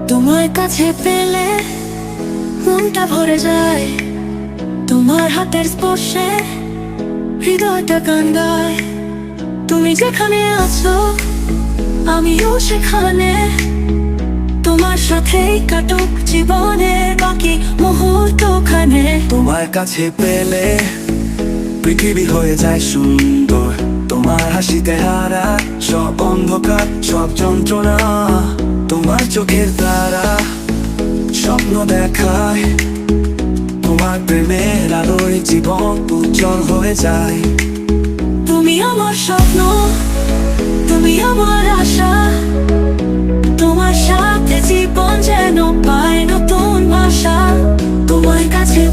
তোমার কাছে পেলে মনটা ভরে যায়, তোমার হাতের স্পর্শে হৃদয়টা কান্দায়। তুমি যেখানে আছো আমিও সেখানে, তোমার সাথেই কাটুক জীবনের বাকি মুহূর্তখানে। তোমার কাছে পেলে পৃথিবী হয়ে যায় সুন্দর, তোমার হাসিতে হারা সব অন্ধকার সব যন্ত্রণা। তোমার চোখের তারা স্বপ্ন দেখায়, তোমার প্রেমের আলোয় জীবন উজ্জ্বল হয়ে যায়। তুমি আমার স্বপ্ন, তুমি আমার আশা, তোমার সাথে জীবন যেন পায় নতুন ভাষা। তোমার কাছে